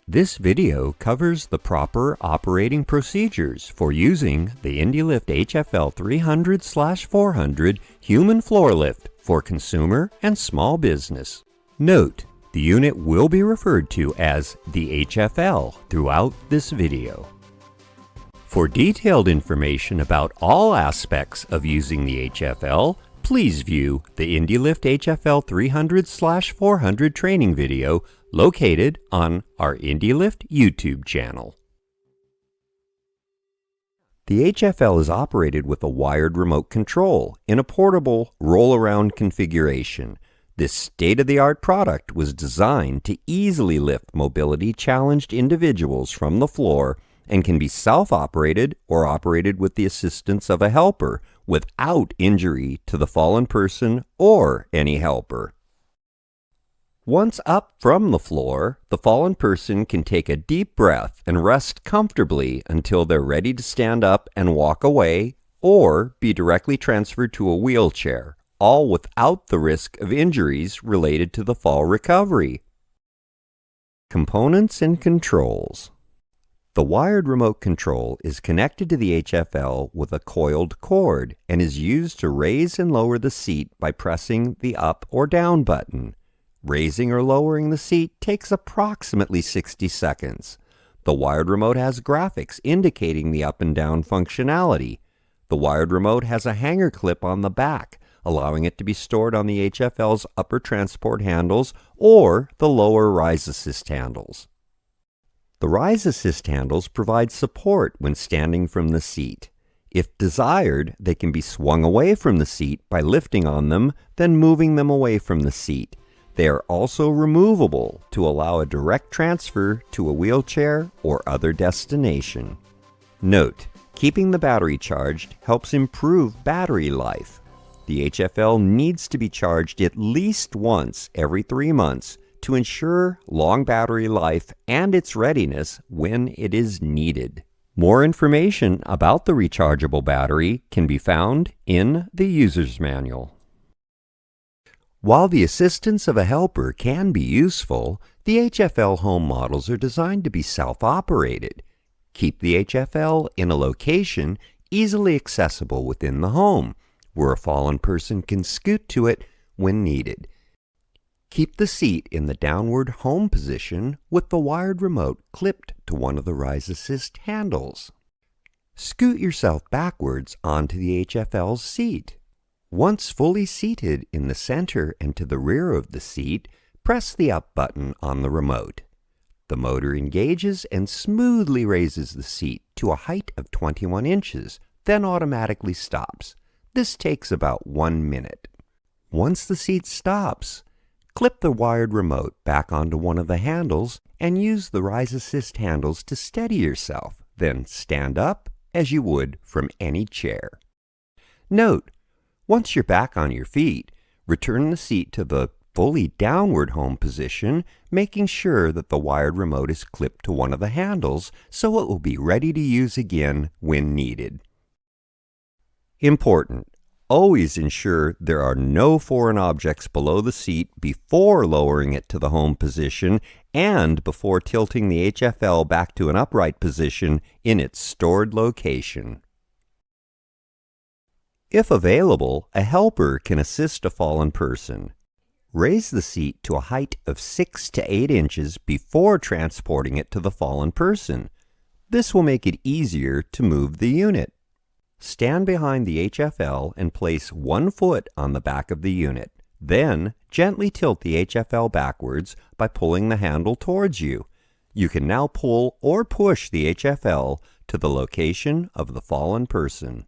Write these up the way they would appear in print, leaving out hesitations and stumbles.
This video covers the proper operating procedures for using the IndeeLift HFL-300/400 human floor lift for consumer and small business. Note, the unit will be referred to as the HFL throughout this video. For detailed information about all aspects of using the HFL, please view the IndeeLift HFL-300/400 training video located on our IndeeLift YouTube channel. The HFL is operated with a wired remote control in a portable roll-around configuration. This state-of-the-art product was designed to easily lift mobility-challenged individuals from the floor and can be self-operated or operated with the assistance of a helper without injury to the fallen person or any helper. Once up from the floor, the fallen person can take a deep breath and rest comfortably until they're ready to stand up and walk away or be directly transferred to a wheelchair, all without the risk of injuries related to the fall recovery. Components and controls. The wired remote control is connected to the HFL with a coiled cord and is used to raise and lower the seat by pressing the up or down button. Raising or lowering the seat takes approximately 60 seconds. The wired remote has graphics indicating the up and down functionality. The wired remote has a hanger clip on the back, allowing it to be stored on the HFL's upper transport handles or the lower rise assist handles. The rise assist handles provide support when standing from the seat. If desired, they can be swung away from the seat by lifting on them, then moving them away from the seat. They are also removable to allow a direct transfer to a wheelchair or other destination. Note, keeping the battery charged helps improve battery life. The HFL needs to be charged at least once every 3 months to ensure long battery life and its readiness when it is needed. More information about the rechargeable battery can be found in the user's manual. While the assistance of a helper can be useful, the HFL home models are designed to be self-operated. Keep the HFL in a location easily accessible within the home, where a fallen person can scoot to it when needed. Keep the seat in the downward home position with the wired remote clipped to one of the rise assist handles. Scoot yourself backwards onto the HFL's seat. Once fully seated in the center and to the rear of the seat, press the up button on the remote. The motor engages and smoothly raises the seat to a height of 21 inches, then automatically stops. This takes about 1 minute. Once the seat stops, clip the wired remote back onto one of the handles and use the rise assist handles to steady yourself, then stand up as you would from any chair. Note, once you're back on your feet, return the seat to the fully downward home position, making sure that the wired remote is clipped to one of the handles so it will be ready to use again when needed. Important: always ensure there are no foreign objects below the seat before lowering it to the home position and before tilting the HFL back to an upright position in its stored location. If available, a helper can assist a fallen person. Raise the seat to a height of 6 to 8 inches before transporting it to the fallen person. This will make it easier to move the unit. Stand behind the HFL and place 1 foot on the back of the unit. Then, gently tilt the HFL backwards by pulling the handle towards you. You can now pull or push the HFL to the location of the fallen person.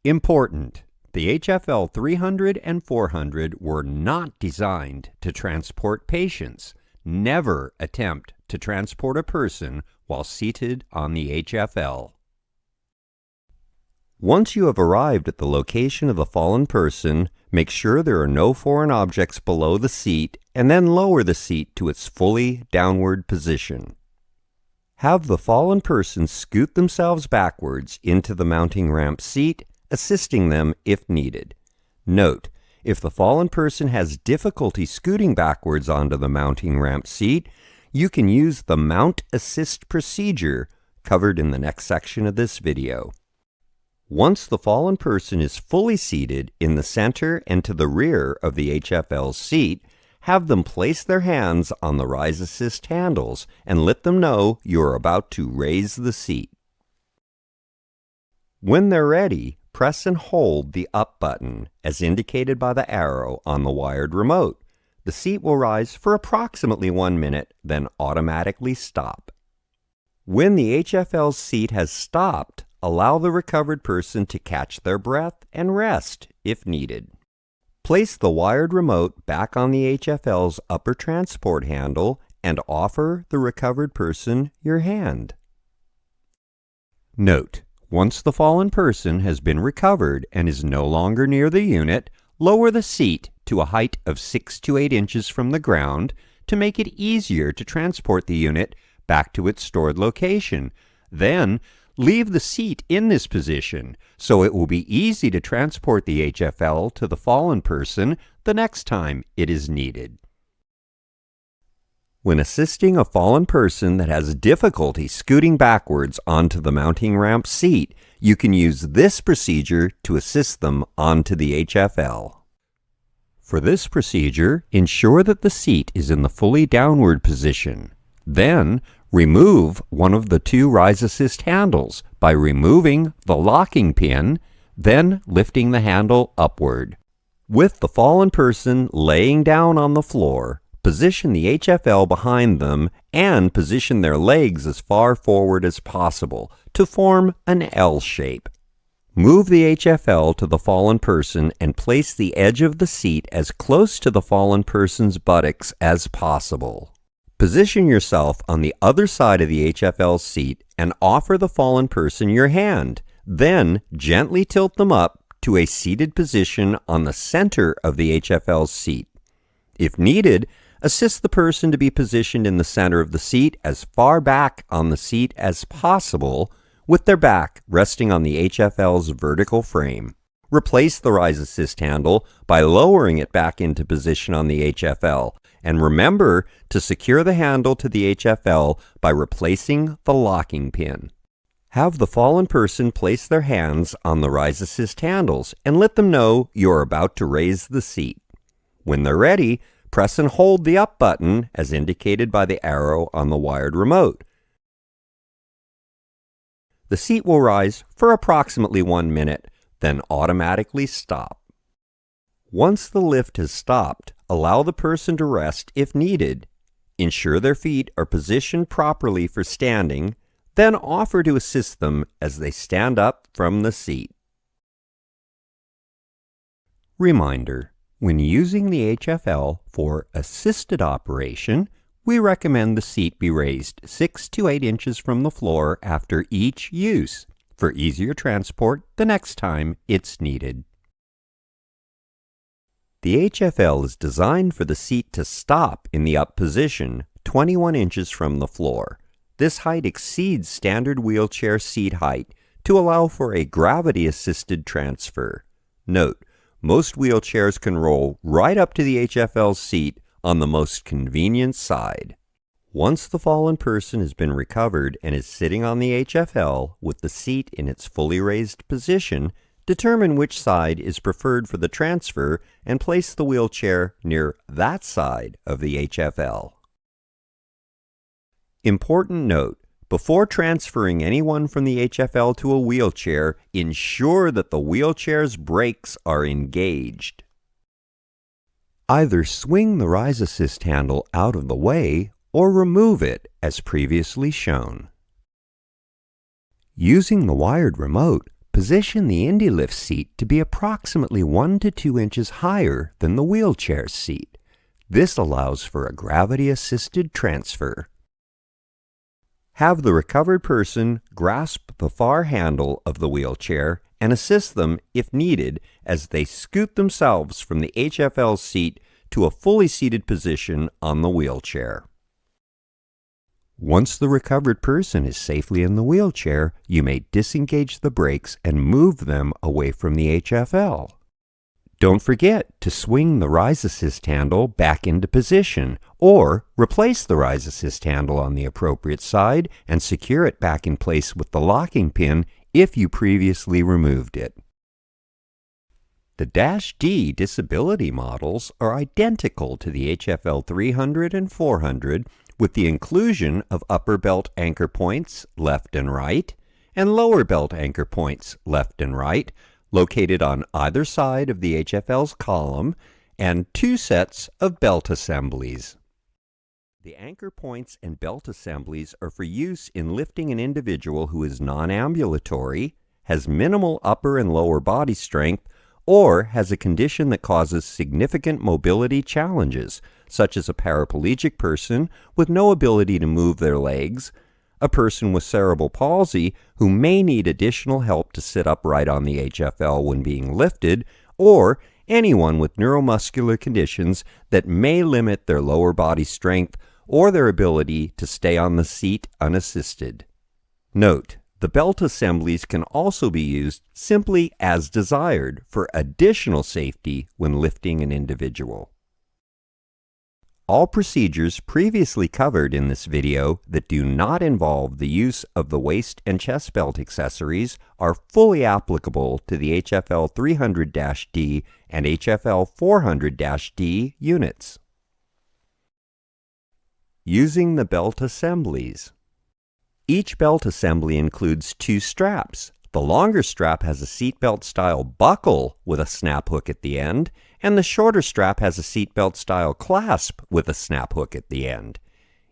Important: the HFL-300 and 400 were not designed to transport patients. Never attempt to transport a person while seated on the HFL. Once you have arrived at the location of the fallen person, make sure there are no foreign objects below the seat and then lower the seat to its fully downward position. Have the fallen person scoot themselves backwards into the mounting ramp seat, assisting them if needed. Note, if the fallen person has difficulty scooting backwards onto the mounting ramp seat, You can use the Mount Assist procedure covered in the next section of this video. Once the fallen person is fully seated in the center and to the rear of the HFL seat, have them place their hands on the Rise Assist handles and let them know you are about to raise the seat. When they're ready, press and hold the up button as indicated by the arrow on the wired remote. The seat will rise for approximately 1 minute, then automatically stop. When the HFL seat has stopped, allow the recovered person to catch their breath and rest if needed. Place the wired remote back on the HFL's upper transport handle and offer the recovered person your hand. Note: once the fallen person has been recovered and is no longer near the unit, lower the seat to a height of 6 to 8 inches from the ground to make it easier to transport the unit back to its stored location. Then, leave the seat in this position so it will be easy to transport the HFL to the fallen person the next time it is needed. When assisting a fallen person that has difficulty scooting backwards onto the mounting ramp seat, you can use this procedure to assist them onto the HFL. For this procedure, ensure that the seat is in the fully downward position. Then, remove one of the 2 Rise Assist handles by removing the locking pin, then lifting the handle upward. With the fallen person laying down on the floor, position the HFL behind them and position their legs as far forward as possible to form an L shape. Move the HFL to the fallen person and place the edge of the seat as close to the fallen person's buttocks as possible. Position yourself on the other side of the HFL seat and offer the fallen person your hand. Then gently tilt them up to a seated position on the center of the HFL seat. If needed, assist the person to be positioned in the center of the seat as far back on the seat as possible, with their back resting on the HFL's vertical frame. Replace the Rise Assist handle by lowering it back into position on the HFL, and remember to secure the handle to the HFL by replacing the locking pin. Have the fallen person place their hands on the Rise Assist handles and let them know you are about to raise the seat. When they're ready, press and hold the up button as indicated by the arrow on the wired remote. The seat will rise for approximately 1 minute, then automatically stop. Once the lift has stopped, allow the person to rest if needed. Ensure their feet are positioned properly for standing, then offer to assist them as they stand up from the seat. Reminder: when using the HFL for assisted operation, we recommend the seat be raised 6 to 8 inches from the floor after each use for easier transport the next time it's needed. The HFL is designed for the seat to stop in the up position 21 inches from the floor. This height exceeds standard wheelchair seat height to allow for a gravity-assisted transfer. Note: most wheelchairs can roll right up to the HFL seat on the most convenient side. Once the fallen person has been recovered and is sitting on the HFL with the seat in its fully raised position, determine which side is preferred for the transfer and place the wheelchair near that side of the HFL. Important note: before transferring anyone from the HFL to a wheelchair, ensure that the wheelchair's brakes are engaged. Either swing the Rise Assist handle out of the way or remove it as previously shown. Using the wired remote, position the IndeeLift seat to be approximately 1 to 2 inches higher than the wheelchair seat. This allows for a gravity-assisted transfer. Have the recovered person grasp the far handle of the wheelchair and assist them if needed as they scoot themselves from the HFL seat to a fully seated position on the wheelchair. Once the recovered person is safely in the wheelchair, you may disengage the brakes and move them away from the HFL. Don't forget to swing the Rise Assist handle back into position, or replace the Rise Assist handle on the appropriate side and secure it back in place with the locking pin if you previously removed it. The -D disability models are identical to the HFL-300 and 400 with the inclusion of upper belt anchor points left and right, and lower belt anchor points left and right, located on either side of the HFL's column, and 2 sets of belt assemblies. The anchor points and belt assemblies are for use in lifting an individual who is non-ambulatory, has minimal upper and lower body strength, or has a condition that causes significant mobility challenges, such as a paraplegic person with no ability to move their legs, a person with cerebral palsy who may need additional help to sit upright on the HFL when being lifted, or anyone with neuromuscular conditions that may limit their lower body strength or their ability to stay on the seat unassisted. Note: the belt assemblies can also be used simply as desired for additional safety when lifting an individual. All procedures previously covered in this video that do not involve the use of the waist and chest belt accessories are fully applicable to the HFL-300-D and HFL-400-D units. Using the belt assemblies. Each belt assembly includes 2 straps. The longer strap has a seatbelt style buckle with a snap hook at the end, and the shorter strap has a seatbelt style clasp with a snap hook at the end.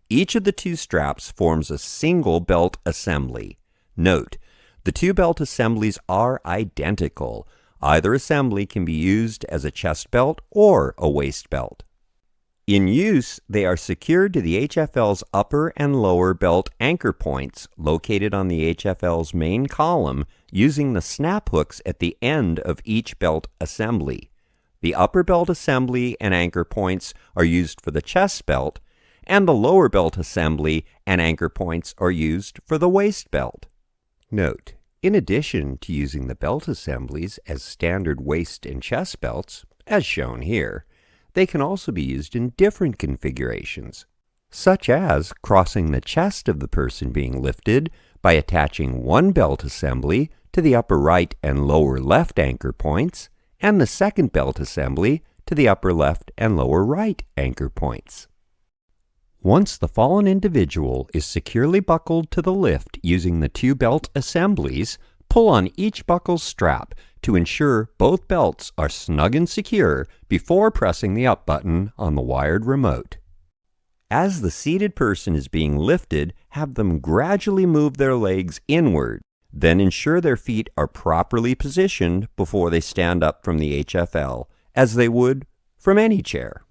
Each of the 2 straps forms a single belt assembly. Note: the 2 belt assemblies are identical. Either assembly can be used as a chest belt or a waist belt. In use, they are secured to the HFL's upper and lower belt anchor points located on the HFL's main column using the snap hooks at the end of each belt assembly. The upper belt assembly and anchor points are used for the chest belt, and the lower belt assembly and anchor points are used for the waist belt. Note: in addition to using the belt assemblies as standard waist and chest belts, as shown here, they can also be used in different configurations, such as crossing the chest of the person being lifted by attaching one belt assembly to the upper right and lower left anchor points, and the second belt assembly to the upper left and lower right anchor points. Once the fallen individual is securely buckled to the lift using the 2 belt assemblies, pull on each buckle strap to ensure both belts are snug and secure before pressing the up button on the wired remote. As the seated person is being lifted, have them gradually move their legs inward, then ensure their feet are properly positioned before they stand up from the HFL, as they would from any chair.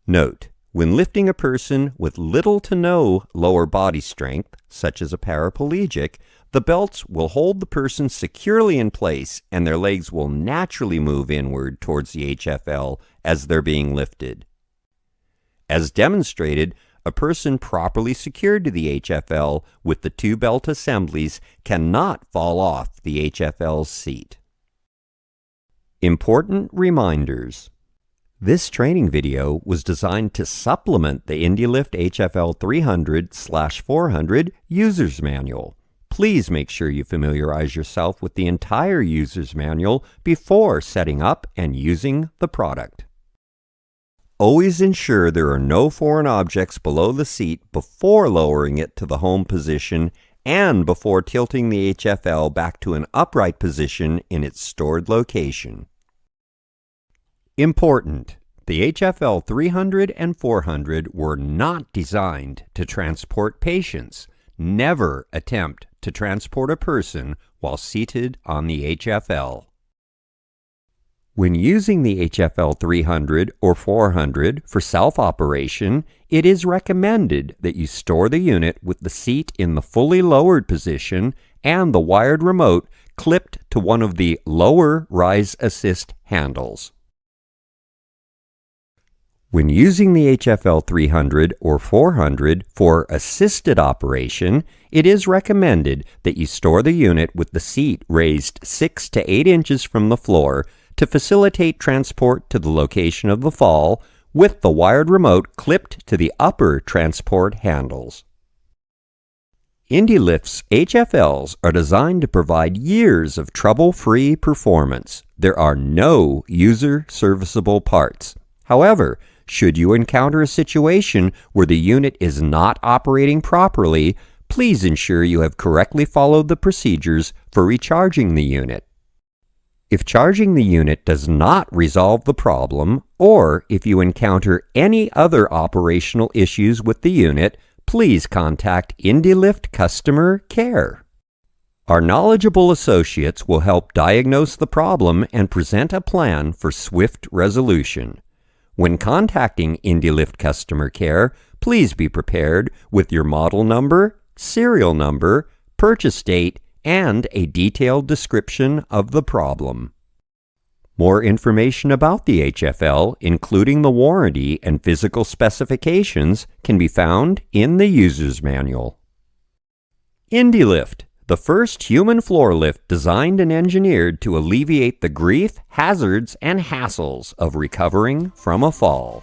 Note: when lifting a person with little to no lower body strength, such as a paraplegic, the belts will hold the person securely in place and their legs will naturally move inward towards the HFL as they're being lifted. As demonstrated, a person properly secured to the HFL with the 2 belt assemblies cannot fall off the HFL's seat. Important reminders. This training video was designed to supplement the IndeeLift HFL-300/400 User's Manual. Please make sure you familiarize yourself with the entire User's Manual before setting up and using the product. Always ensure there are no foreign objects below the seat before lowering it to the home position and before tilting the HFL back to an upright position in its stored location. Important: the HFL-300 and 400 were not designed to transport patients. Never attempt to transport a person while seated on the HFL. When using the HFL-300 or 400 for self-operation, it is recommended that you store the unit with the seat in the fully lowered position and the wired remote clipped to one of the lower Rise Assist handles. When using the HFL-300 or 400 for assisted operation, it is recommended that you store the unit with the seat raised 6 to 8 inches from the floor to facilitate transport to the location of the fall with the wired remote clipped to the upper transport handles. IndeeLift's HFLs are designed to provide years of trouble-free performance. There are no user-serviceable parts. However, should you encounter a situation where the unit is not operating properly, please ensure you have correctly followed the procedures for recharging the unit. If charging the unit does not resolve the problem, or if you encounter any other operational issues with the unit, please contact IndeeLift Customer Care. Our knowledgeable associates will help diagnose the problem and present a plan for swift resolution. When contacting IndeeLift Customer Care, please be prepared with your model number, serial number, purchase date, and a detailed description of the problem. More information about the HFL, including the warranty and physical specifications, can be found in the user's manual. IndeeLift, the first human floor lift designed and engineered to alleviate the grief, hazards, and hassles of recovering from a fall.